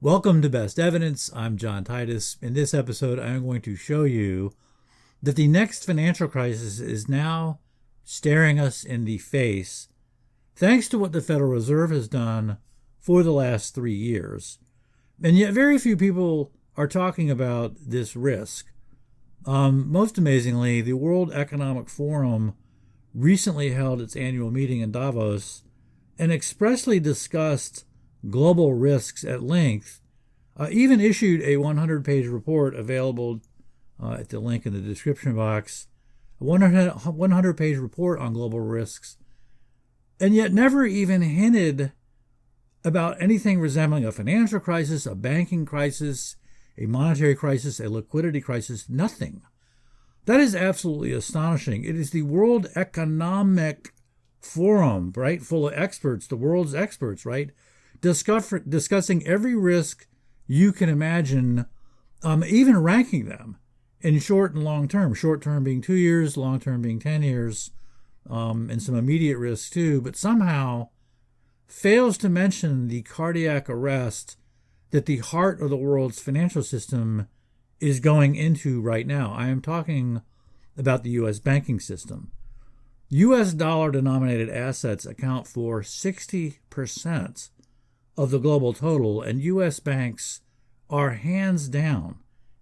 Welcome to Best Evidence. I'm John Titus. In this episode, I'm going to show you that the next financial crisis is now staring us in the face, thanks to what the Federal Reserve has done for the last 3 years. And yet very few people are talking about this risk. Most amazingly, the World Economic Forum recently held its annual meeting in Davos and expressly discussed global risks at length, even issued a 100-page report available at the link in the description box, a 100-page report on global risks, and yet never even hinted about anything resembling a financial crisis, a banking crisis, a monetary crisis, a liquidity crisis, nothing. That is absolutely astonishing. It is the World Economic Forum, right, full of experts, the world's experts, right, discussing every risk you can imagine, even ranking them in short and long term. Short term being 2 years, long term being 10 years, and some immediate risks too, but somehow fails to mention the cardiac arrest that the heart of the world's financial system is going into right now. I am talking about the U.S. banking system. U.S. dollar-denominated assets account for 60% of the global total, and U.S. banks are hands down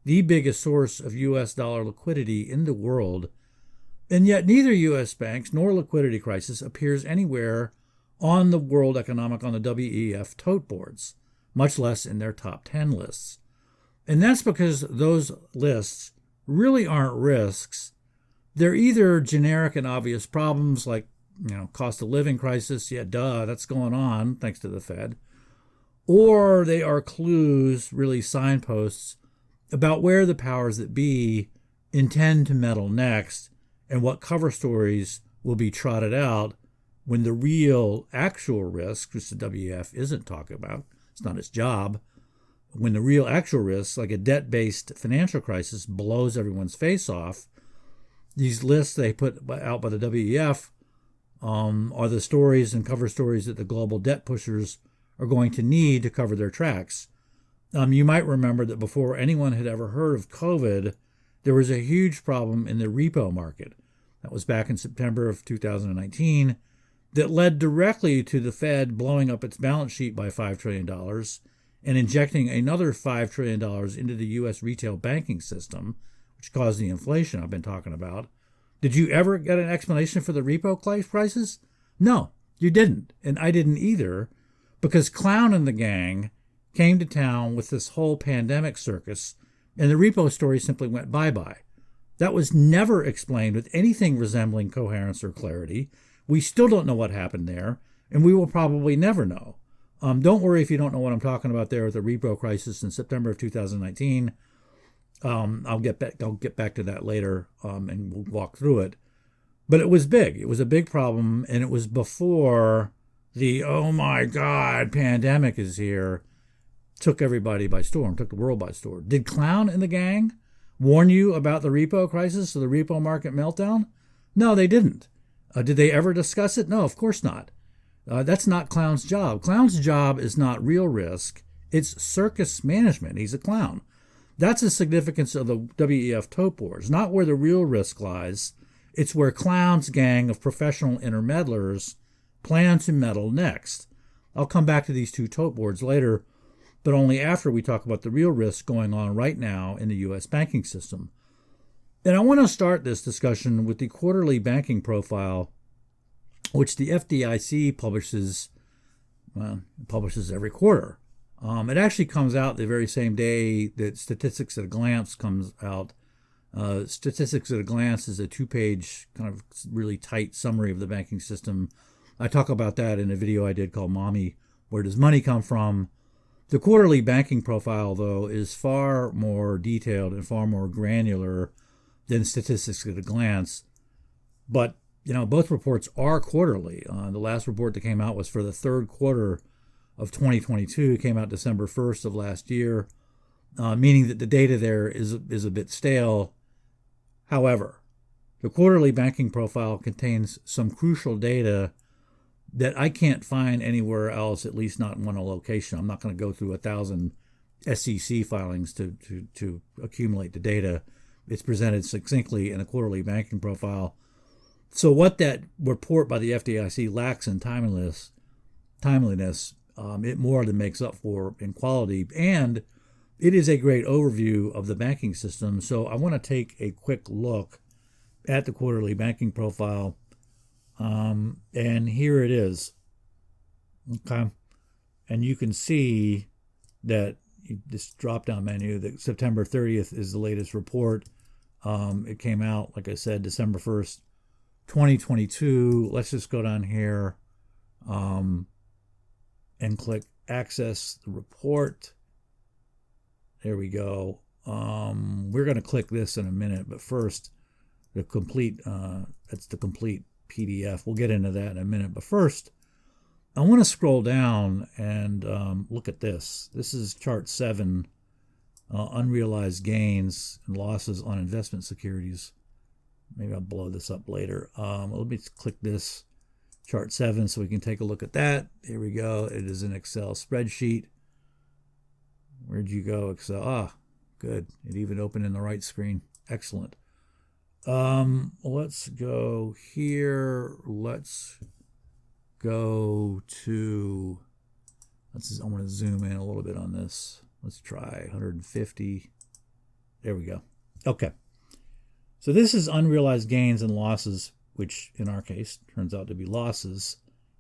the biggest source of U.S. dollar liquidity in the world, and yet neither U.S. banks nor liquidity crisis appears anywhere on the World Economic, on the WEF tote boards, much less in their top 10 lists. And that's because those lists really aren't risks. They're either generic and obvious problems like, cost of living crisis, that's going on thanks to the Fed, or they are clues, really signposts, about where the powers that be intend to meddle next and what cover stories will be trotted out when the real actual risk, which the WEF isn't talking about, it's not its job, when the real actual risk, like a debt-based financial crisis, blows everyone's face off. These lists they put out by the WEF are the stories and cover stories that the global debt pushers are going to need to cover their tracks. You might remember that before anyone had ever heard of COVID, there was a huge problem in the repo market. That was back in September of 2019, that led directly to the Fed blowing up its balance sheet by $5 trillion and injecting another $5 trillion into the U.S. retail banking system, which caused the inflation I've been talking about. Did you ever get an explanation for the repo crisis? No, you didn't, and I didn't either, because Clown and the gang came to town with this whole pandemic circus, and the repo story simply went bye-bye. That was never explained with anything resembling coherence or clarity. We still don't know what happened there, and we will probably never know. Don't worry if you don't know what I'm talking about there with the repo crisis in September of 2019. I'll get back to that later, and we'll walk through it. But it was big. It was a big problem, and it was before the oh my God pandemic is here took everybody by storm, took the world by storm. Did Clown and the gang warn you about the repo crisis or the repo market meltdown? No, they didn't. Did they ever discuss it? No, of course not. That's not Clown's job. Clown's job is not real risk. It's circus management. He's a clown. That's the significance of the WEF tote boards, not where the real risk lies. It's where Clown's gang of professional intermeddlers plan to meddle next. I'll come back to these two tote boards later, but only after we talk about the real risk going on right now in the U.S. banking system. And I want to start this discussion with the quarterly banking profile, which the F.D.I.C. publishes every quarter. It actually comes out the very same day that Statistics at a Glance comes out. Statistics at a Glance is a 2-page kind of really tight summary of the banking system. I talk about that in a video I did called Mommy, Where Does Money Come From? The quarterly banking profile, though, is far more detailed and far more granular than Statistics at a Glance. But, both reports are quarterly. The last report that came out was for the third quarter of 2022. It came out December 1st of last year, meaning that the data there is a bit stale. However, the quarterly banking profile contains some crucial data that I can't find anywhere else, at least not in one location. I'm not going to go through 1,000 SEC filings to accumulate the data. It's presented succinctly in a quarterly banking profile. So what that report by the F.D.I.C. lacks in timeliness, it more than makes up for in quality, and it is a great overview of the banking system. So I want to take a quick look at the quarterly banking profile, and here it is. Okay, and you can see that this drop-down menu, that September 30th is the latest report. It came out, like I said, December 1st, 2022. Let's just go down here and click Access the Report. There we go. We're going to click this in a minute, but first, the complete, that's the complete PDF. We'll get into that in a minute, but first, I want to scroll down and look at this. This is chart 7, unrealized gains and losses on investment securities. Maybe I'll blow this up later. Let me click this, chart 7, so we can take a look at that. Here we go. It is an Excel spreadsheet. Where'd you go, Excel? Ah, good. It even opened in the right screen. Excellent. Let's go here. Let's go to, I want to zoom in a little bit on this. Let's try 150. There we go. Okay. So this is unrealized gains and losses, which in our case turns out to be losses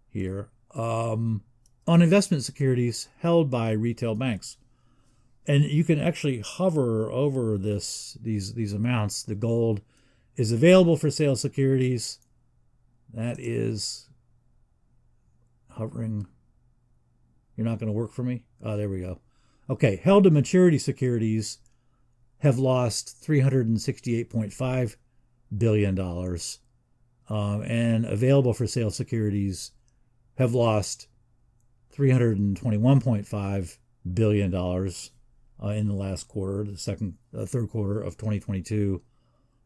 here, on investment securities held by retail banks. And you can actually hover over these amounts. The gold is available for sale securities. That is hovering. You're not going to work for me? Oh, there we go. Okay, held to maturity securities have lost $368.5 billion. And available for sale securities have lost $321.5 billion in the last quarter, the third quarter of 2022,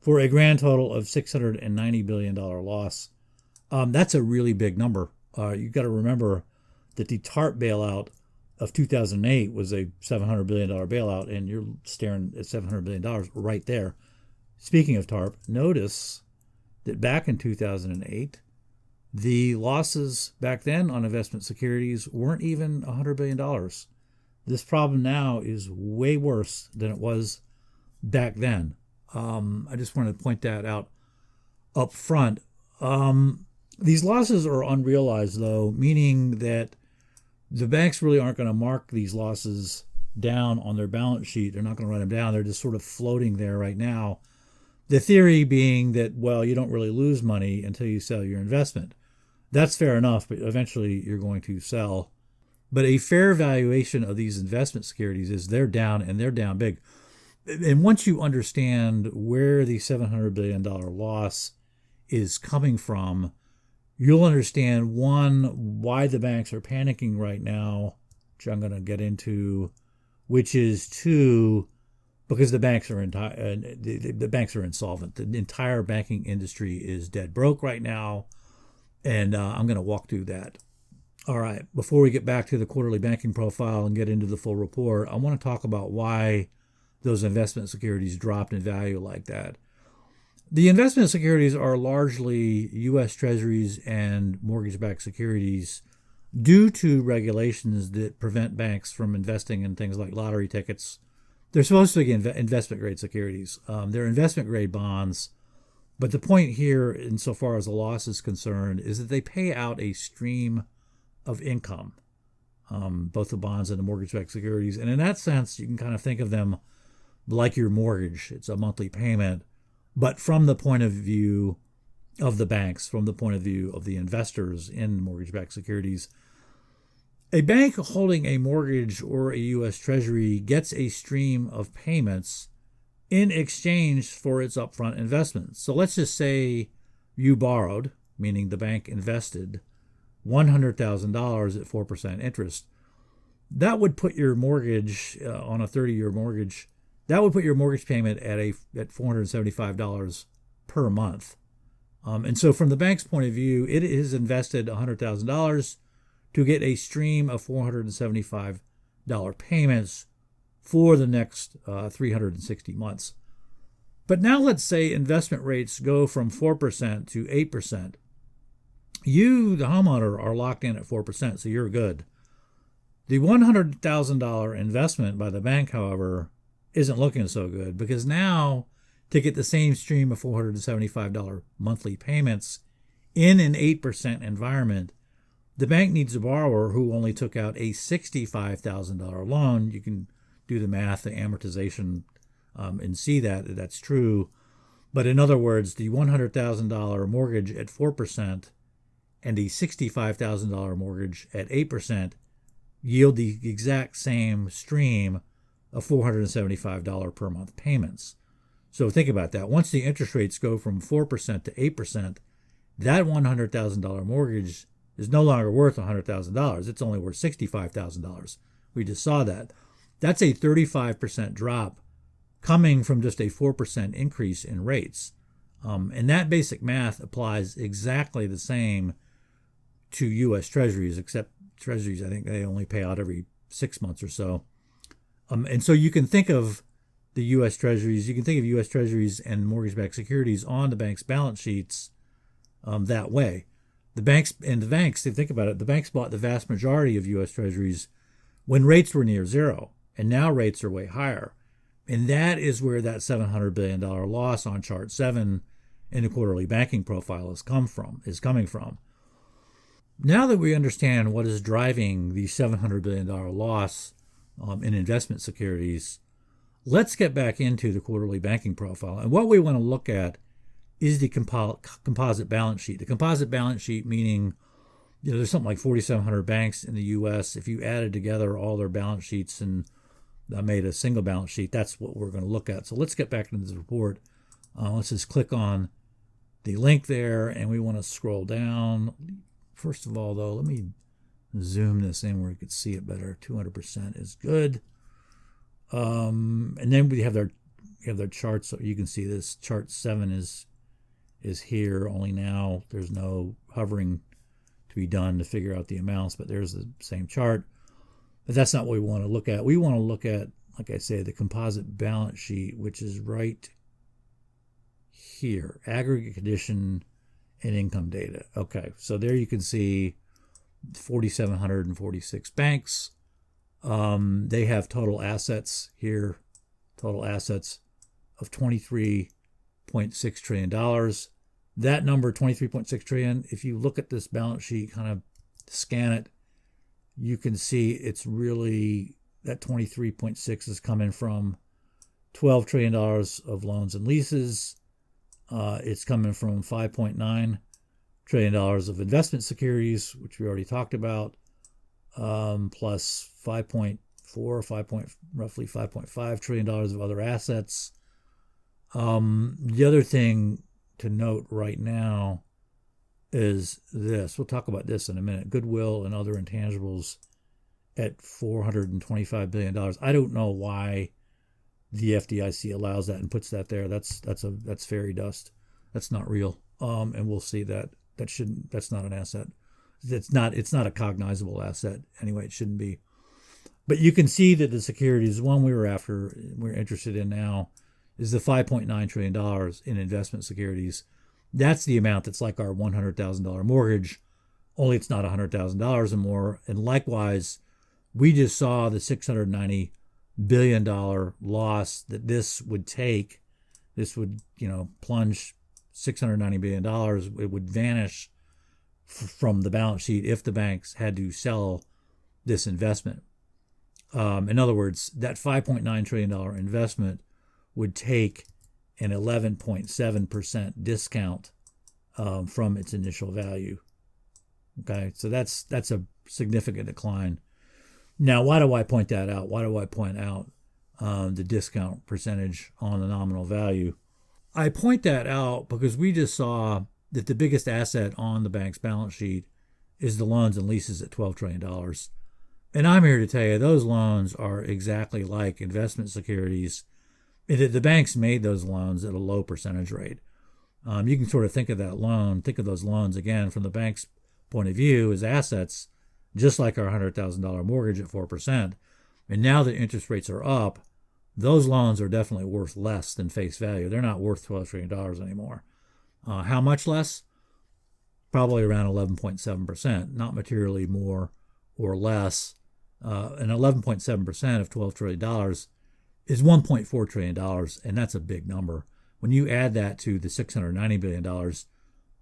for a grand total of $690 billion loss. That's a really big number. You've got to remember that the TARP bailout of 2008 was a $700 billion bailout, and you're staring at $700 billion right there. Speaking of TARP, notice that back in 2008, the losses back then on investment securities weren't even $100 billion. This problem now is way worse than it was back then. I just wanted to point that out up front. These losses are unrealized, though, meaning that the banks really aren't going to mark these losses down on their balance sheet. They're not going to write them down. They're just sort of floating there right now. The theory being that, well, you don't really lose money until you sell your investment. That's fair enough, but eventually you're going to sell. But a fair valuation of these investment securities is they're down, and they're down big. And once you understand where the $700 billion loss is coming from, you'll understand, one, why the banks are panicking right now, which I'm going to get into, which is two, because the banks are the banks are insolvent. The entire banking industry is dead broke right now, and I'm going to walk through that. All right, before we get back to the quarterly banking profile and get into the full report, I want to talk about why those investment securities dropped in value like that. The investment securities are largely U.S. Treasuries and mortgage-backed securities due to regulations that prevent banks from investing in things like lottery tickets. They're supposed to be investment-grade securities. They're investment-grade bonds. But the point here, insofar as the loss is concerned, is that they pay out a stream of income, both the bonds and the mortgage-backed securities. And in that sense, you can kind of think of them like your mortgage. It's a monthly payment. But from the point of view of the banks, from the point of view of the investors in mortgage-backed securities, a bank holding a mortgage or a U.S. Treasury gets a stream of payments in exchange for its upfront investment. So let's just say you borrowed, meaning the bank invested, $100,000 at 4% interest. That would put your mortgage on a 30-year mortgage. That would put your mortgage payment at $475 per month. And so from the bank's point of view, it has invested $100,000 to get a stream of $475 payments for the next 360 months. But now let's say investment rates go from 4% to 8%. You, the homeowner, are locked in at 4%, so you're good. The $100,000 investment by the bank, however, isn't looking so good, because now to get the same stream of $475 monthly payments in an 8% environment, the bank needs a borrower who only took out a $65,000 loan. You can do the math, the amortization, and see that that's true. But in other words, the $100,000 mortgage at 4% and the $65,000 mortgage at 8% yield the exact same stream of $475 per month payments. So think about that. Once the interest rates go from 4% to 8%, that $100,000 mortgage is no longer worth $100,000. It's only worth $65,000. We just saw that. That's a 35% drop coming from just a 4% increase in rates. And that basic math applies exactly the same to U.S. Treasuries, except Treasuries, I think they only pay out every 6 months or so. And so you can think of the U.S. Treasuries, you can think of U.S. Treasuries and mortgage-backed securities on the bank's balance sheets that way. The banks, if you think about it, the banks bought the vast majority of U.S. Treasuries when rates were near zero, and now rates are way higher. And that is where that $700 billion loss on chart 7 in the quarterly banking profile is coming from. Now that we understand what is driving the $700 billion loss in investment securities, let's get back into the quarterly banking profile. And what we want to look at is the composite balance sheet. The composite balance sheet meaning, there's something like 4,700 banks in the U.S. If you added together all their balance sheets and made a single balance sheet, that's what we're going to look at. So let's get back into this report. Let's just click on the link there, and we want to scroll down. First of all, though, let me zoom this in where you can see it better. 200% is good. And then we have their charts, so you can see this. Chart 7 is here, only now there's no hovering to be done to figure out the amounts, but there's the same chart. But that's not what we want to look at. We want to look at, like I say, the composite balance sheet, which is right here, aggregate condition and income data. Okay, so there you can see 4,746 banks. They have total assets here, total assets of $23.6 trillion. That number, $23.6 trillion, if you look at this balance sheet, kind of scan it, you can see it's really, that 23.6 is coming from $12 trillion of loans and leases. It's coming from $5.9 trillion of investment securities, which we already talked about, plus roughly $5.5 trillion of other assets. The other thing to note right now is this. We'll talk about this in a minute. Goodwill and other intangibles at $425 billion. I don't know why the F.D.I.C allows that and puts that there. That's fairy dust. That's not real. And we'll see that that's not an asset. It's not a cognizable asset. Anyway, it shouldn't be. But you can see that the securities, one we're interested in now, is the $5.9 trillion in investment securities. That's the amount that's like our $100,000 mortgage, only it's not $100,000 or more. And likewise, we just saw the $690 billion loss that this would take. This would, plunge $690 billion. It would vanish from the balance sheet if the banks had to sell this investment. In other words, that $5.9 trillion investment would take an 11.7% discount from its initial value. Okay, so that's a significant decline. Now, why do I point that out? Why do I point out the discount percentage on the nominal value? I point that out because we just saw that the biggest asset on the bank's balance sheet is the loans and leases at $12 trillion. And I'm here to tell you those loans are exactly like investment securities. The banks made those loans at a low percentage rate. You can sort of think of those loans again from the bank's point of view as assets, just like our $100,000 mortgage at 4%. And now that interest rates are up, those loans are definitely worth less than face value. They're not worth $12 trillion anymore. How much less? Probably around 11.7%, not materially more or less. And 11.7% of $12 trillion is $1.4 trillion, and that's a big number. When you add that to the $690 billion,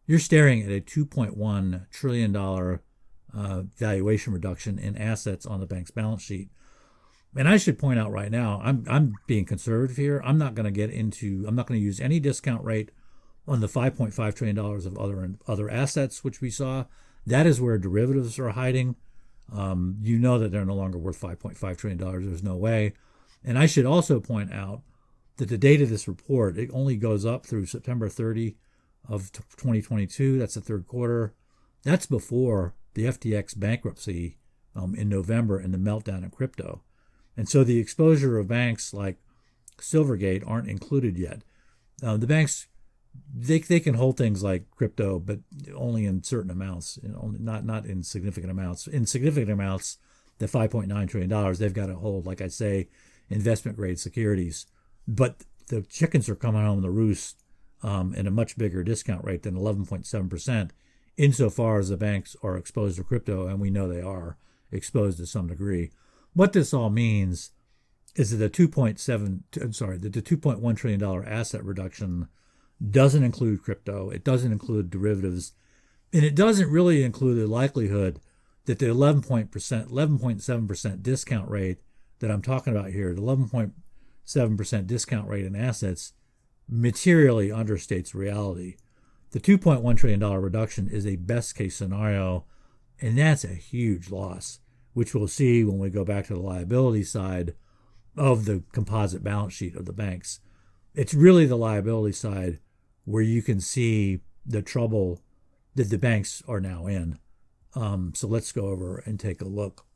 you're staring at a $2.1 trillion valuation reduction in assets on the bank's balance sheet. And I should point out right now, I'm being conservative here. I'm not going to use any discount rate on the $5.5 trillion of other assets, which we saw. That is where derivatives are hiding. You know that they're no longer worth $5.5 trillion. There's no way. And I should also point out that the date of this report, it only goes up through September 30 of 2022. That's the third quarter. That's before the FTX bankruptcy in November and the meltdown in crypto. And so the exposure of banks like Silvergate aren't included yet. The banks, they can hold things like crypto, but only in certain amounts, not in significant amounts. In significant amounts, the $5.9 trillion, they've got to hold, like I say, investment-grade securities. But the chickens are coming home to roost at a much bigger discount rate than 11.7%, insofar as the banks are exposed to crypto, and we know they are exposed to some degree. What this all means is that the $2.1 trillion asset reduction doesn't include crypto, it doesn't include derivatives, and it doesn't really include the likelihood that the 11.7% discount rate that I'm talking about here, the 11.7% discount rate in assets, materially understates reality. The $2.1 trillion reduction is a best case scenario, and that's a huge loss, which we'll see when we go back to the liability side of the composite balance sheet of the banks. It's really the liability side where you can see the trouble that the banks are now in. So let's go over and take a look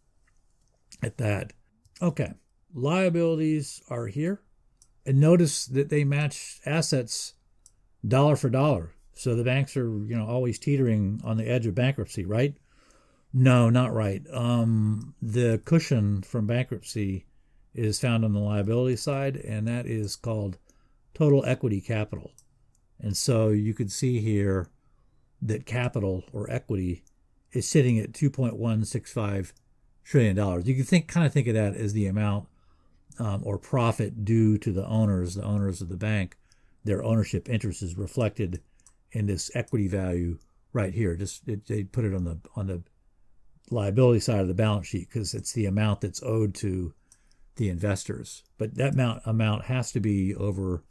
at that. Okay, liabilities are here. And notice that they match assets dollar for dollar. So the banks are, always teetering on the edge of bankruptcy, right? No, not right. The cushion from bankruptcy is found on the liability side, and that is called total equity capital. And so you can see here that capital or equity is sitting at $2.165 trillion. You can kind of think of that as the amount or profit due to the owners of the bank. Their ownership interest is reflected in this equity value right here. They put it on the liability side of the balance sheet because it's the amount that's owed to the investors. But that amount has to be over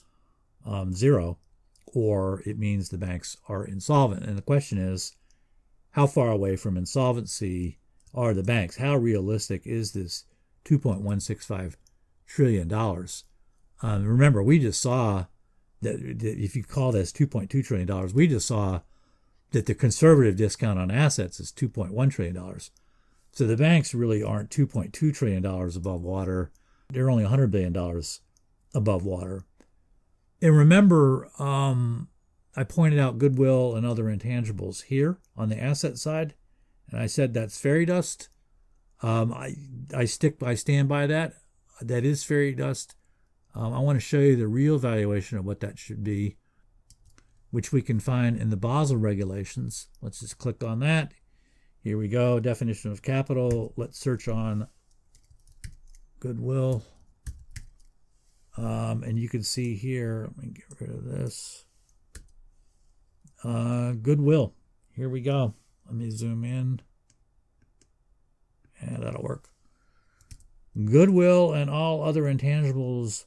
zero, or it means the banks are insolvent. And the question is, how far away from insolvency are the banks? How realistic is this $2.165 trillion? Remember, we just saw that if you call this $2.2 trillion, we just saw that the conservative discount on assets is $2.1 trillion. So the banks really aren't $2.2 trillion above water. They're only $100 billion above water. And remember, I pointed out goodwill and other intangibles here on the asset side, and I said that's fairy dust. I stand by that. That is fairy dust. I want to show you the real valuation of what that should be, which we can find in the Basel regulations. Let's just click on that. Here we go, definition of capital. Let's search on goodwill. And you can see here, let me get rid of this. Goodwill. Here we go. Let me zoom in. Yeah, that'll work. Goodwill and all other intangibles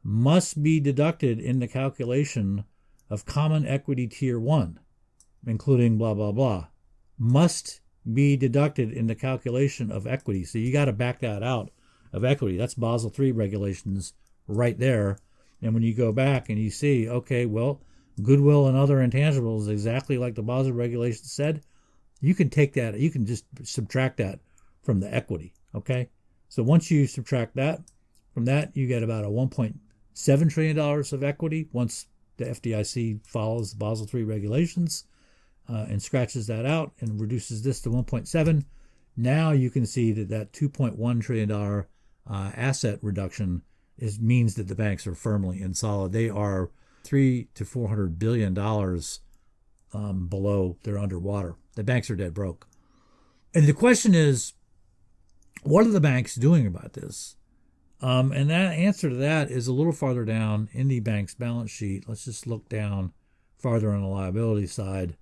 must be deducted in the calculation of Common Equity Tier 1, including blah, blah, blah. Must be deducted in the calculation of equity. So you got to back that out of equity. That's Basel III regulations right there. And when you go back and you see, okay, well, goodwill and other intangibles, exactly like the Basel regulations said, you can take that, you can just subtract that from the equity, okay? So once you subtract that, from that, you get about a $1.7 trillion of equity once the F.D.I.C. follows the Basel III regulations and scratches that out and reduces this to 1.7. Now you can see that $2.1 trillion asset reduction means that the banks are firmly insolvent. They are $300 to $400 billion below. They're underwater. The banks are dead broke. And the question is, what are the banks doing about this? And that answer to that is a little farther down in the bank's balance sheet. Let's just look down farther on the liability side,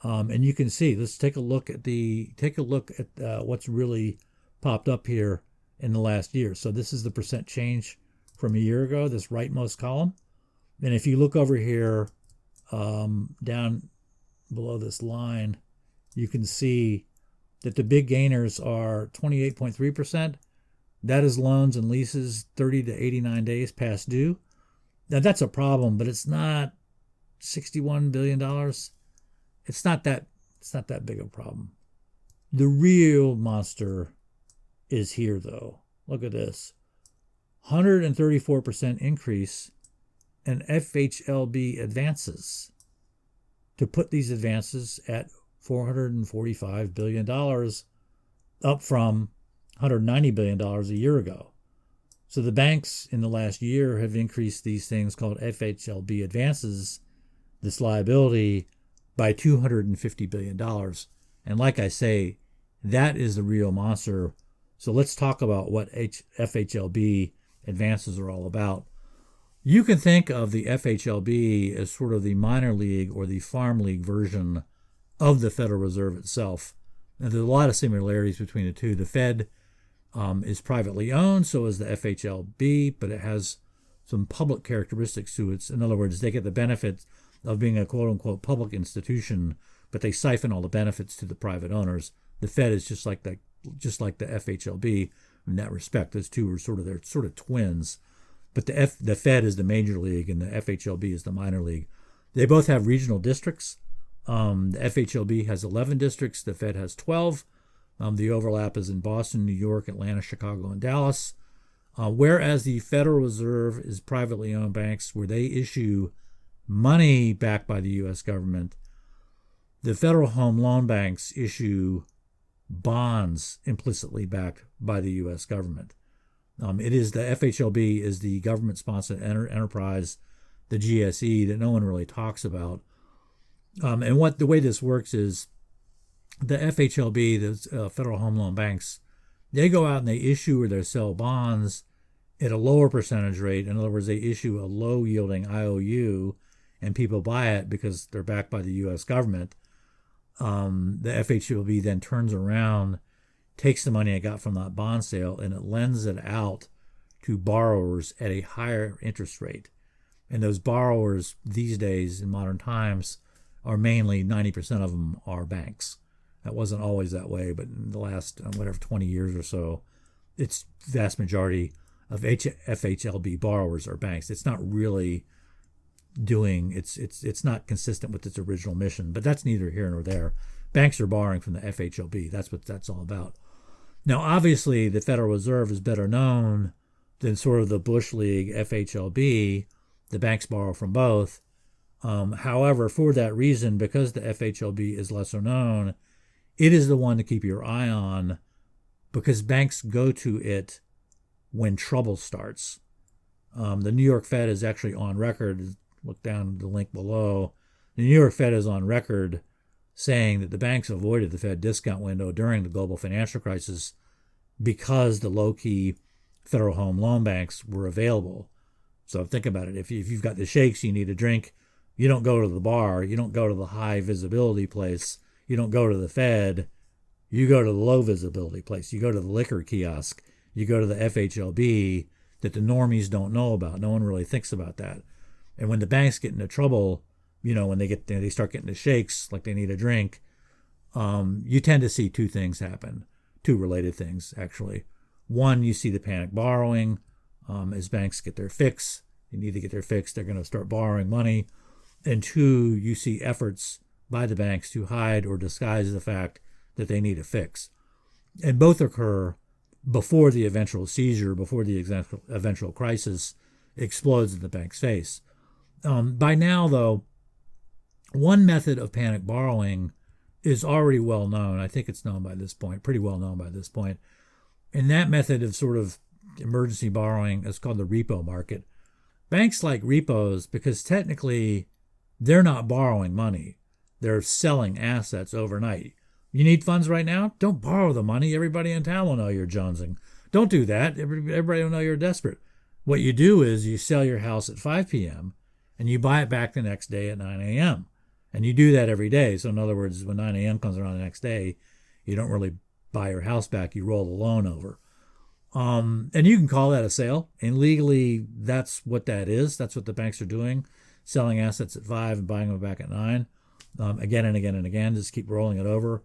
and you can see. Let's take a look at what's really popped up here in the last year. So this is the percent change from a year ago. This rightmost column, and if you look over here, down below this line, you can see that the big gainers are 28.3%. That is loans and leases 30 to 89 days past due. Now that's a problem, but it's not $61 billion. It's not that big a problem. The real monster is here though. Look at this. 134% increase in FHLB advances, to put these advances at $445 billion, up from $190 billion a year ago. So the banks in the last year have increased these things called FHLB advances, this liability, by $250 billion. And like I say, that is the real monster. So let's talk about what FHLB advances are all about. You can think of the FHLB as sort of the minor league or the farm league version of the Federal Reserve itself. And there's a lot of similarities between the two. The Fed is privately owned, so is the FHLB, but it has some public characteristics to it. In other words, they get the benefits of being a quote-unquote public institution, but they siphon all the benefits to the private owners. The Fed is just like the FHLB in that respect. Those two are they're sort of twins. But the Fed is the major league and the FHLB is the minor league. They both have regional districts. The FHLB has 11 districts. The Fed has 12. The overlap is in Boston, New York, Atlanta, Chicago, and Dallas. Whereas the Federal Reserve is privately owned banks where they issue money backed by the U.S. government. The Federal Home Loan Banks issue bonds implicitly backed by the U.S. government. It is the FHLB is the government-sponsored enterprise, the GSE, that no one really talks about. And the way this works is the FHLB, the Federal Home Loan Banks, they go out and they issue or they sell bonds at a lower percentage rate. In other words, they issue a low-yielding IOU, and people buy it because they're backed by the U.S. government. The FHLB then turns around, takes the money it got from that bond sale, and it lends it out to borrowers at a higher interest rate. And those borrowers these days in modern times are mainly 90% of them are banks. That wasn't always that way, but in the last 20 years or so, it's vast majority of FHLB borrowers are banks. It's not really it's not consistent with its original mission, but that's neither here nor there. Banks are borrowing from the FHLB. That's what that's all about. Now, obviously, the Federal Reserve is better known than sort of the Bush League FHLB. The banks borrow from both. However, for that reason, because the FHLB is lesser known, it is the one to keep your eye on because banks go to it when trouble starts. The New York Fed is actually on record. Look down the link below. The New York Fed is on record saying that the banks avoided the Fed discount window during the global financial crisis because the low-key Federal Home Loan Banks were available. So think about it. If you've got the shakes, you need a drink, you don't go to the bar, you don't go to the high visibility place, you don't go to the Fed, you go to the low visibility place, you go to the liquor kiosk, you go to the FHLB that the normies don't know about. No one really thinks about that. And when the banks get into trouble, when they start getting the shakes, like they need a drink, you tend to see two things happen, two related things, actually. One, you see the panic borrowing. As banks get their fix, they need to get their fix, they're going to start borrowing money. And two, you see efforts by the banks to hide or disguise the fact that they need a fix. And both occur before the eventual seizure, before the eventual crisis explodes in the bank's face. By now, though, one method of panic borrowing is already well known. I think it's known by this point, pretty well known by this point. And that method of sort of emergency borrowing. It's called the repo market. Banks like repos because technically they're not borrowing money. They're selling assets overnight. You need funds right now? Don't borrow the money. Everybody in town will know you're jonesing. Don't do that. Everybody will know you're desperate. What you do is you sell your house at 5 p.m. and you buy it back the next day at 9 a.m. And you do that every day. So in other words, when 9 a.m. comes around the next day, you don't really buy your house back. You roll the loan over. And you can call that a sale. And legally, that's what that is. That's what the banks are doing, selling assets at 5 and buying them back at 9, again and again and again. Just keep rolling it over.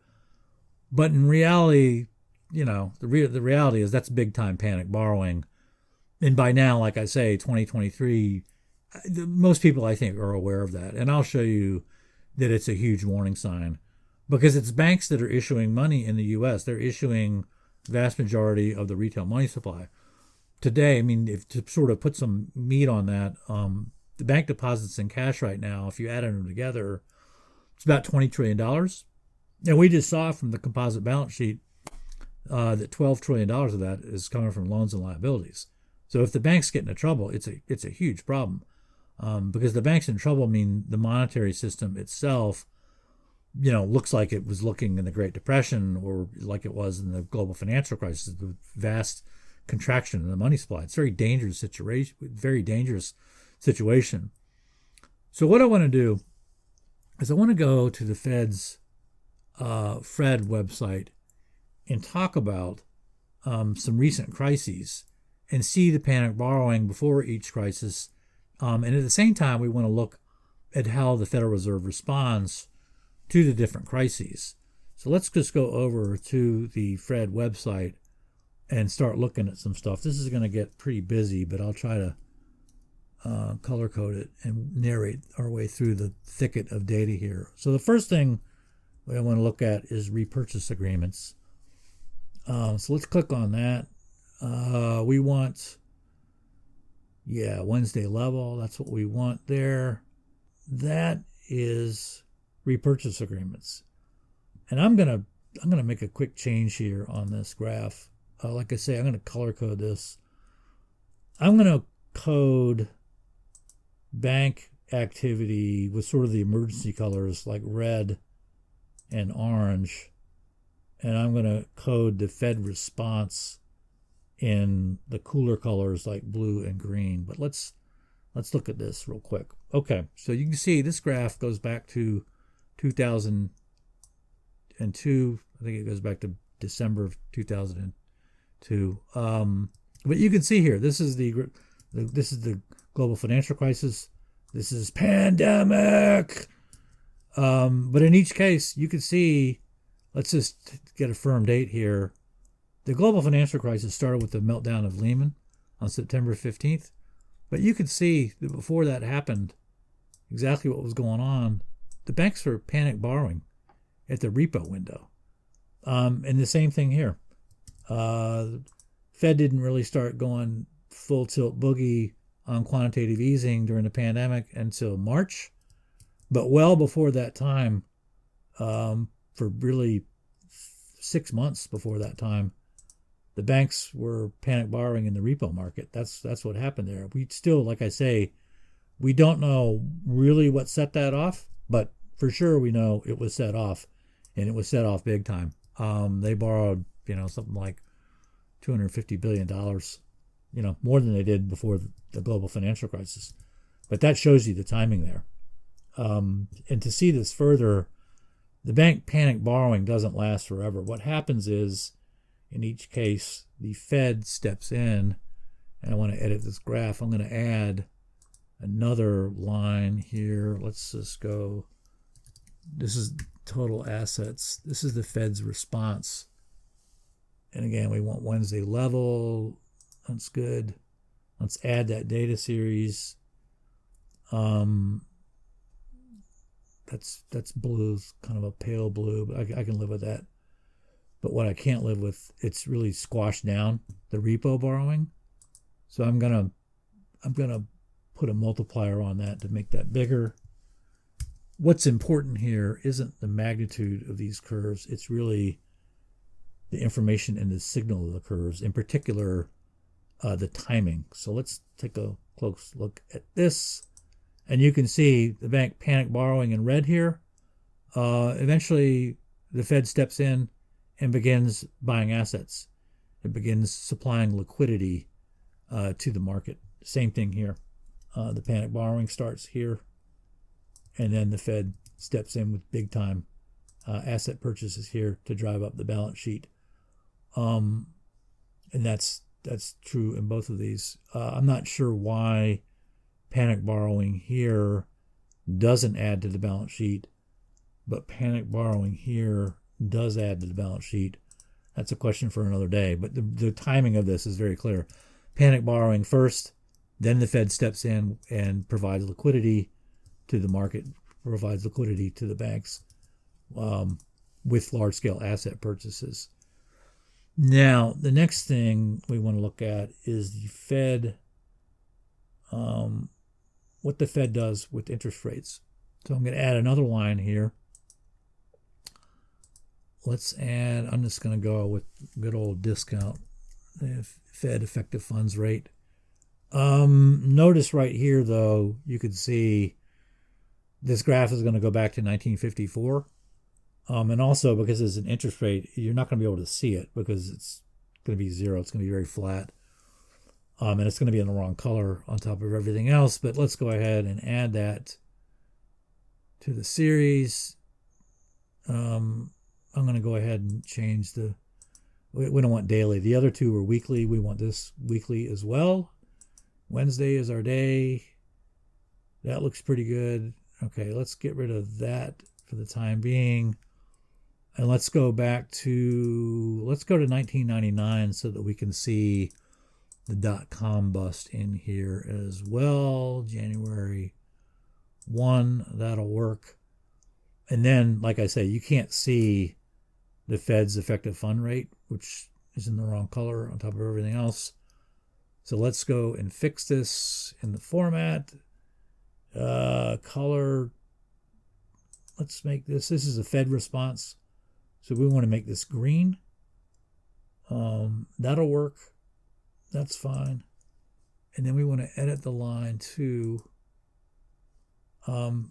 But in reality, the reality is that's big time panic borrowing. And by now, like I say, 2023, most people I think are aware of that. And I'll show you that it's a huge warning sign because it's banks that are issuing money in the U.S. They're issuing the vast majority of the retail money supply. Today, I mean, if to sort of put some meat on that, the bank deposits in cash right now, if you add them together, it's about $20 trillion. And we just saw from the Composite balance sheet that $12 trillion of that is coming from loans and liabilities. So if the banks get into trouble, it's a huge problem because the banks in trouble mean the monetary system itself, looks like it was looking in the Great Depression or like it was in the global financial crisis, the vast contraction in the money supply. It's a very dangerous situation. So what I want to do is I want to go to the Fed's Fred website and talk about some recent crises and see the panic borrowing before each crisis. And at the same time, we want to look at how the Federal Reserve responds to the different crises. So let's just go over to the Fred website and start looking at some stuff. This is going to get pretty busy, but I'll try to color code it and narrate our way through the thicket of data here. So the first thing I want to look at is repurchase agreements. So let's click on that. We want, Wednesday level. That's what we want there. That is repurchase agreements. And I'm gonna make a quick change here on this graph. Like I say, I'm gonna color code this. I'm gonna code bank activity with sort of the emergency colors like red and orange. And I'm gonna code the Fed response in the cooler colors like blue and green. But let's look at this real quick. Okay, so you can see this graph goes back to 2002. I think it goes back to December of 2002. But you can see here, this is the global financial crisis. This is pandemic. But in each case, you can see, let's just get a firm date here. The global financial crisis started with the meltdown of Lehman on September 15th. But you could see that before that happened, exactly what was going on. The banks were panic borrowing at the repo window. And the same thing here. Fed didn't really start going full tilt boogie on quantitative easing during the pandemic until March. But well before that time, for really 6 months before that time, the banks were panic borrowing in the repo market. That's what happened there. We still, like I say, we don't know really what set that off, but for sure we know it was set off, and it was set off big time. They borrowed, something like $250 billion, more than they did before the global financial crisis. But that shows you the timing there. And to see this further, the bank panic borrowing doesn't last forever. What happens is, in each case, the Fed steps in, and I want to edit this graph. I'm going to add another line here. Let's just go. This is total assets. This is the Fed's response. And again, we want Wednesday level. That's good. Let's add that data series. That's blue, kind of a pale blue, but I can live with that. But what I can't live with, it's really squashed down the repo borrowing. So I'm gonna put a multiplier on that to make that bigger. What's important here isn't the magnitude of these curves. It's really the information and the signal of the curves. In particular, the timing. So let's take a close look at this. And you can see the bank panic borrowing in red here. Eventually, the Fed steps in and begins buying assets. It begins supplying liquidity to the market. Same thing here. The panic borrowing starts here, and then the Fed steps in with big time asset purchases here to drive up the balance sheet. And that's true in both of these. I'm not sure why panic borrowing here doesn't add to the balance sheet, but panic borrowing here does add to the balance sheet. That's a question for another day, but the timing of this is very clear. Panic borrowing first, then the Fed steps in and provides liquidity to the market, provides liquidity to the banks with large-scale asset purchases. Now, the next thing we want to look at is the Fed, what the Fed does with interest rates. So I'm going to add another line here. I'm just going to go with good old discount, the Fed effective funds rate. Notice right here, though, you can see this graph is going to go back to 1954. And also because it's an interest rate, you're not going to be able to see it because it's going to be zero. It's going to be very flat. And it's going to be in the wrong color on top of everything else. But let's go ahead and add that to the series. I'm going to go ahead and change we don't want daily. The other two are weekly. We want this weekly as well. Wednesday is our day. That looks pretty good. Okay, let's get rid of that for the time being. And let's go to 1999 so that we can see the .com bust in here as well. January 1, that'll work. And then, like I say, you can't see the Fed's effective fund rate, which is in the wrong color on top of everything else. So let's go and fix this in the format. Color, let's make this is a Fed response. So we want to make this green. That'll work. That's fine. And then we want to edit the line to,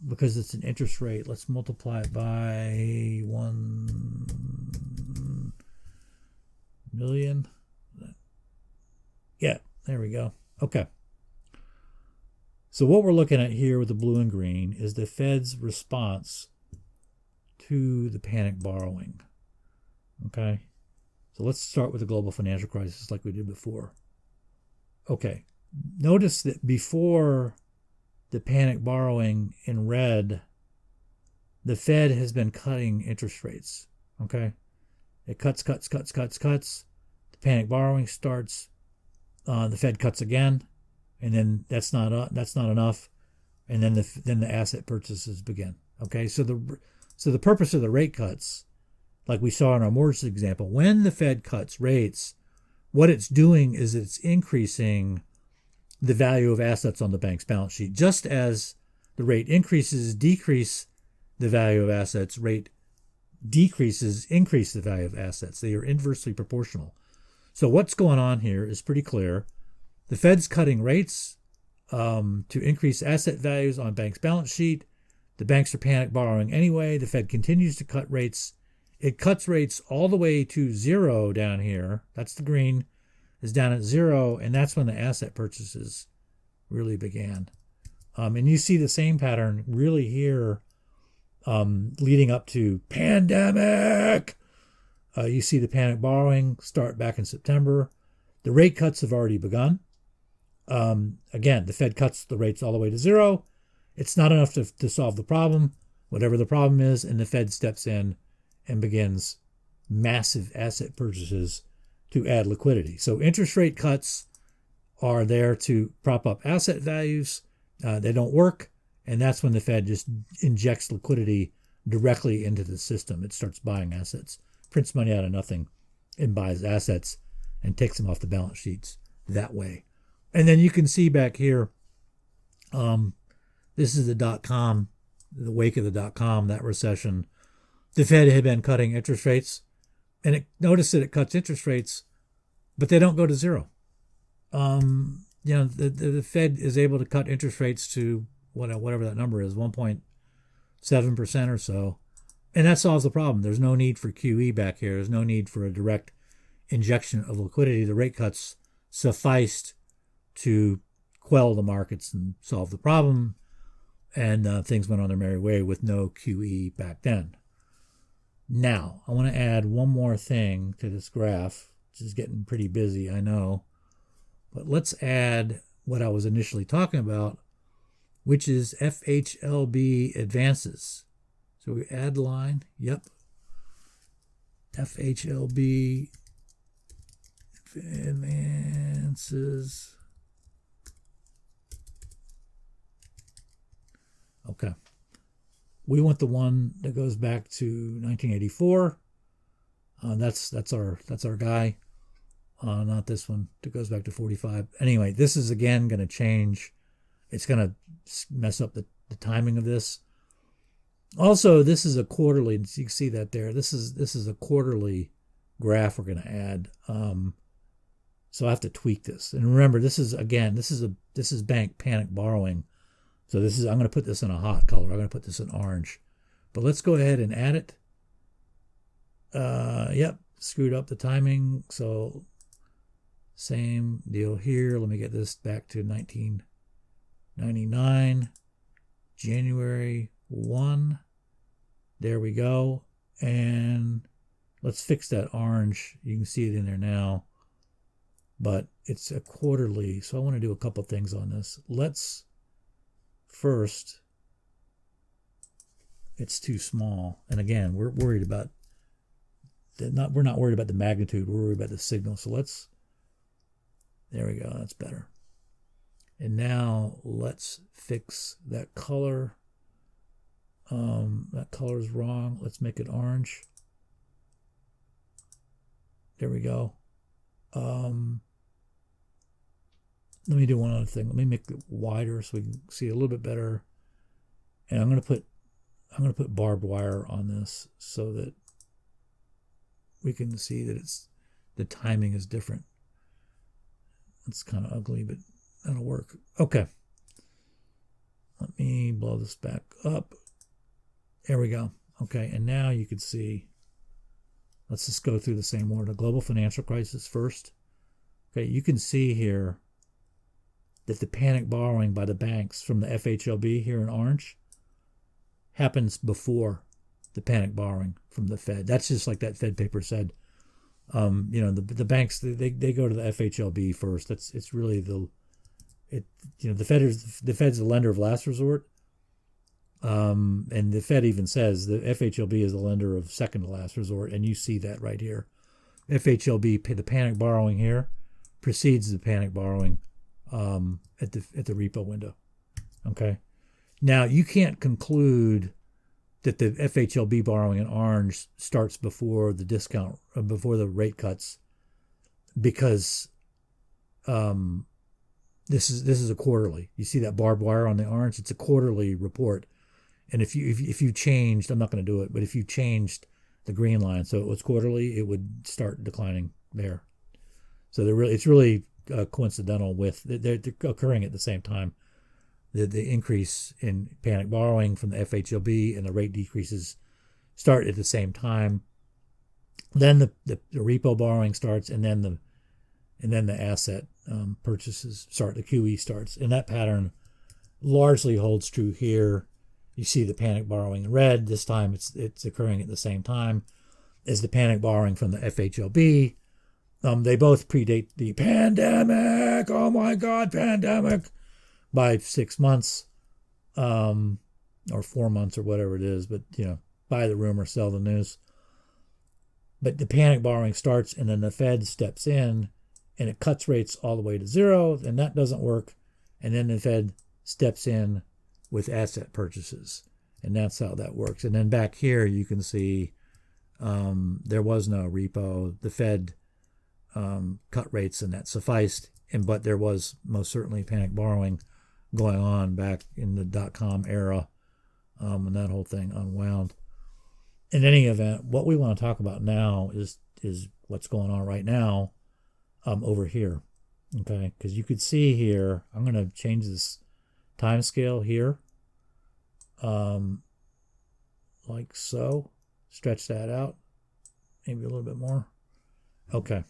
because it's an interest rate, let's multiply it by 1 million. Yeah, there we go. Okay. So what we're looking at here with the blue and green is the Fed's response to the panic borrowing. Okay. So let's start with the global financial crisis like we did before. Okay. Notice that before the panic borrowing in red, the Fed has been cutting interest rates. Okay. It cuts. The panic borrowing starts. The Fed cuts again, and then that's not enough, and then the asset purchases begin. Okay, so the purpose of the rate cuts, like we saw in our mortgage example, when the Fed cuts rates, what it's doing is it's increasing the value of assets on the bank's balance sheet. Just as the rate increases, decrease the value of assets, rate decreases, increase the value of assets. They are inversely proportional. So what's going on here is pretty clear. The Fed's cutting rates to increase asset values on banks' balance sheet. The banks are panic borrowing anyway. The Fed continues to cut rates. It cuts rates all the way to zero down here. That's the green, is down at zero, and that's when the asset purchases really began. And you see the same pattern really here leading up to pandemic. You see the panic borrowing start back in September. The rate cuts have already begun. Again, the Fed cuts the rates all the way to zero. It's not enough to solve the problem, whatever the problem is, and the Fed steps in and begins massive asset purchases to add liquidity. So interest rate cuts are there to prop up asset values. They don't work, and that's when the Fed just injects liquidity directly into the system. It starts buying assets, prints money out of nothing, and buys assets and takes them off the balance sheets that way. And then you can see back here, this is the .com, the wake of the .com, that recession. The Fed had been cutting interest rates, and notice that it cuts interest rates, but they don't go to zero. The Fed is able to cut interest rates to whatever that number is, 1.7% or so. And that solves the problem. There's no need for QE back here. There's no need for a direct injection of liquidity. The rate cuts sufficed to quell the markets and solve the problem. And things went on their merry way with no QE back then. Now, I want to add one more thing to this graph, which is getting pretty busy, I know. But let's add what I was initially talking about, which is FHLB advances. So we add line, yep. FHLB advances. Okay. We want the one that goes back to 1984. That's our guy. Not this one that goes back to 45. Anyway, this is again going to change. It's going to mess up the timing of this. Also, this is a quarterly. You can see that there. This is a quarterly graph we're going to add. So I have to tweak this. And remember, this is bank panic borrowing. So I'm going to put this in a hot color. I'm going to put this in orange. But let's go ahead and add it. Yep, screwed up the timing. So same deal here. Let me get this back to 1999, January 1. There we go. And let's fix that orange. You can see it in there now. But it's a quarterly. So I want to do a couple things on this. Let's first, it's too small. And again, we're worried about we're not worried about the magnitude, we're worried about the signal. So there we go, that's better. And now let's fix that color. That color is wrong. Let's make it orange. There we go. Let me do one other thing. Let me make it wider so we can see a little bit better. And I'm going to put barbed wire on this so that we can see that the timing is different. It's kind of ugly, but that'll work. Okay. Let me blow this back up. There we go. Okay, and now you can see, let's just go through the same order. Global financial crisis first. Okay, you can see here that the panic borrowing by the banks from the FHLB here in orange happens before the panic borrowing from the Fed. That's just like that Fed paper said. The banks, they go to the FHLB first. It's really the Fed's the lender of last resort. And the Fed even says the FHLB is the lender of second to last resort, and you see that right here. FHLB, the panic borrowing here precedes the panic borrowing at the repo window. Okay, now you can't conclude that the FHLB borrowing in orange starts before the discount, before the rate cuts, because this is a quarterly. You see that barbed wire on the orange? It's a quarterly report. And if you changed, I'm not going to do it, but if you changed the green line so it was quarterly, it would start declining there. So it's really coincidental with they're occurring at the same time. The increase in panic borrowing from the FHLB and the rate decreases start at the same time. Then the repo borrowing starts, and then the asset purchases start. The QE starts, and that pattern largely holds true here. You see the panic borrowing in red. This time it's occurring at the same time as the panic borrowing from the FHLB. They both predate the pandemic. Oh my God, pandemic, by 6 months, or 4 months, or whatever it is. But buy the rumor, sell the news. But the panic borrowing starts, and then the Fed steps in, and it cuts rates all the way to zero, and that doesn't work. And then the Fed steps in with asset purchases, and that's how that works. And then back here you can see there was no repo. The Fed cut rates, and that sufficed. But there was most certainly panic borrowing going on back in the dot-com era, and that whole thing unwound. In any event, what we want to talk about now is what's going on right now over here. Okay, because you could see here, I'm going to change this time scale here, like so. Stretch that out, maybe a little bit more. Okay,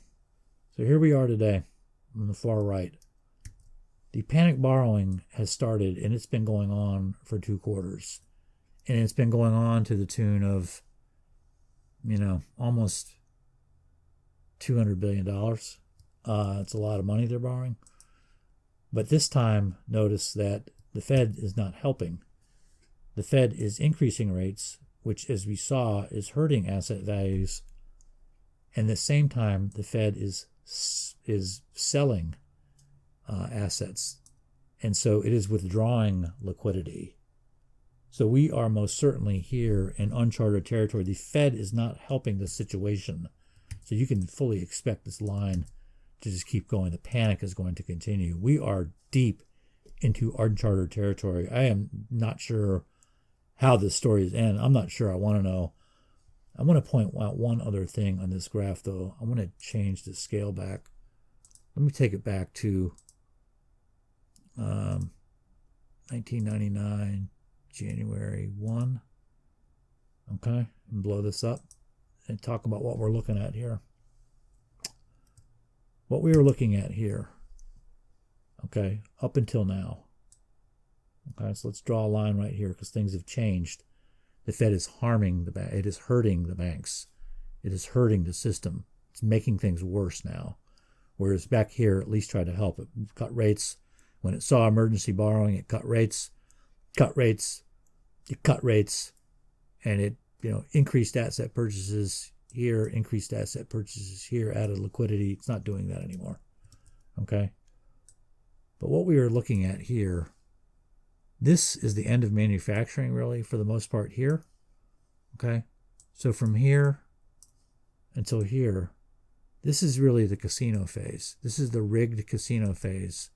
so here we are today on the far right. The panic borrowing has started, and it's been going on for 2 quarters. And it's been going on to the tune of, almost $200 billion. It's a lot of money they're borrowing. But this time, notice that the Fed is not helping. The Fed is increasing rates, which, as we saw, is hurting asset values. And at the same time, the Fed is selling assets. And so it is withdrawing liquidity. So we are most certainly here in uncharted territory. The Fed is not helping the situation. So you can fully expect this line to just keep going. The panic is going to continue. We are deep into uncharted territory. I am not sure how this story is end. I'm not sure. I want to know. I want to point out one other thing on this graph, though. I want to change the scale back. Let me take it back to 1999, January 1. Okay, and blow this up and talk about what we're looking at here. What we were looking at here, okay, up until now. Okay, so let's draw a line right here because things have changed. The Fed is harming the bank. It is hurting the banks. It is hurting the system. It's making things worse now. Whereas back here, at least tried to help. It cut rates. When it saw emergency borrowing, it cut rates, and it increased asset purchases here, increased asset purchases here, added liquidity. It's not doing that anymore. Okay. But what we are looking at here, this is the end of manufacturing, really, for the most part here. Okay. So from here until here, this is really the casino phase. This is the rigged casino phase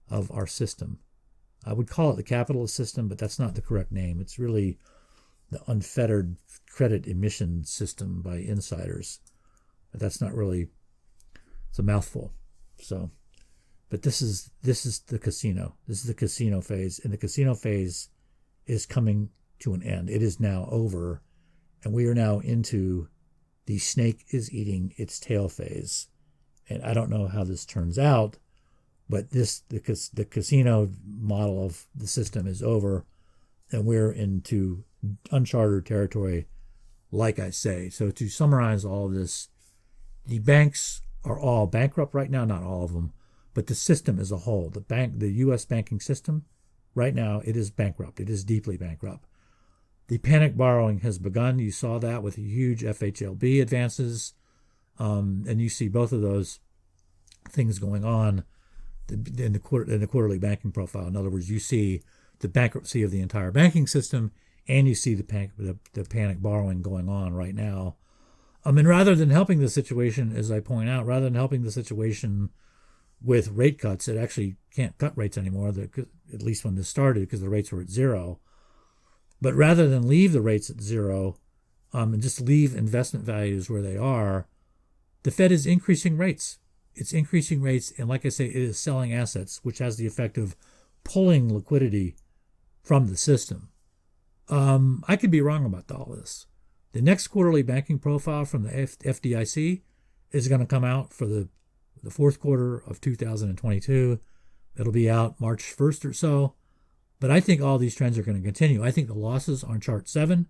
of our system. I would call it the capitalist system, but that's not the correct name. It's really the unfettered credit emission system by insiders. But that's not really, it's a mouthful. So, but this is the casino. This is the casino phase, and the casino phase is coming to an end. It is now over, and we are now into the snake is eating its tail phase. And I don't know how this turns out, but the casino model of the system is over, and we're into uncharted territory, like I say. So to summarize all of this, the banks are all bankrupt right now, not all of them, but the system as a whole, the U.S. banking system, right now, it is bankrupt. It is deeply bankrupt. The panic borrowing has begun. You saw that with huge FHLB advances, and you see both of those things going on in the quarterly banking profile. In other words, you see the bankruptcy of the entire banking system, and you see the panic borrowing going on right now. And rather than helping the situation, as I point out, rather than helping the situation with rate cuts, it actually can't cut rates anymore, at least when this started, because the rates were at zero. But rather than leave the rates at zero and just leave investment values where they are, the Fed is increasing rates. It's increasing rates, and like I say, it is selling assets, which has the effect of pulling liquidity from the system. I could be wrong about all this. The next quarterly banking profile from the F.D.I.C. is going to come out for the fourth quarter of 2022. It'll be out March 1st or so. But I think all these trends are going to continue. I think the losses on chart 7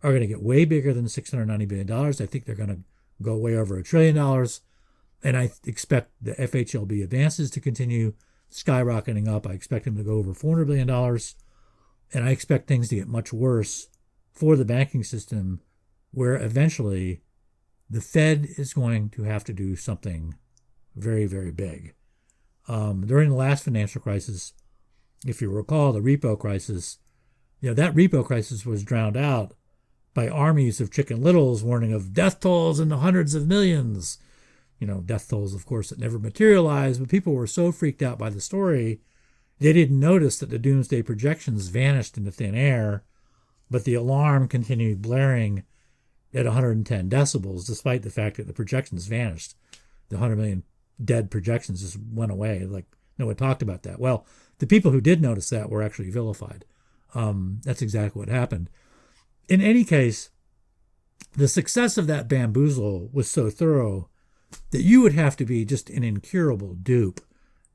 are going to get way bigger than $690 billion. I think they're going to go way over $1 trillion. And I expect the FHLB advances to continue skyrocketing up. I expect them to go over $400 billion. And I expect things to get much worse for the banking system, where eventually the Fed is going to have to do something very, very big. During the last financial crisis, if you recall, the repo crisis, that repo crisis was drowned out by armies of Chicken Littles warning of death tolls in the hundreds of millions. Death tolls, of course, that never materialized, but people were so freaked out by the story, they didn't notice that the doomsday projections vanished into thin air, but the alarm continued blaring at 110 decibels, despite the fact that the projections vanished. The 100 million dead projections just went away. Like no one talked about that. Well, the people who did notice that were actually vilified. That's exactly what happened. In any case, the success of that bamboozle was so thorough that you would have to be just an incurable dupe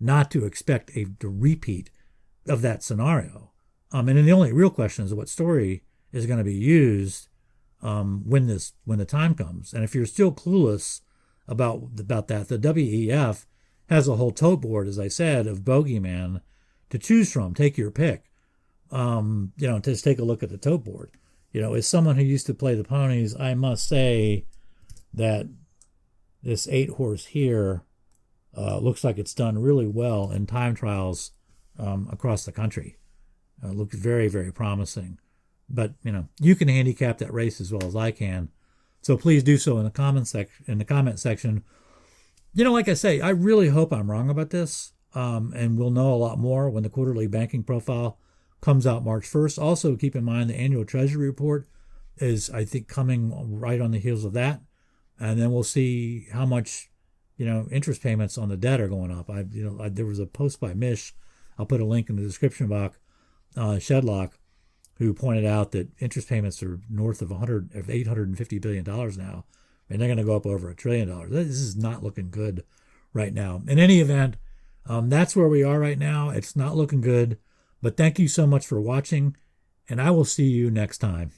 not to expect a repeat of that scenario. And then the only real question is what story is going to be used when the time comes. And if you're still clueless about that, the WEF has a whole tote board, as I said, of bogeyman to choose from. Take your pick. Just take a look at the tote board. As someone who used to play the ponies, I must say that this 8-horse here looks like it's done really well in time trials across the country. Looks very, very promising. But, you can handicap that race as well as I can. So please do so in the comment section. Like I say, I really hope I'm wrong about this. And we'll know a lot more when the quarterly banking profile comes out March 1st. Also, keep in mind the annual Treasury report is, I think, coming right on the heels of that. And then we'll see how much, interest payments on the debt are going up. There was a post by Mish. I'll put a link in the description box. Shedlock, who pointed out that interest payments are north of $850 billion now, and they're going to go up over $1 trillion. This is not looking good right now. In any event, that's where we are right now. It's not looking good, but thank you so much for watching, and I will see you next time.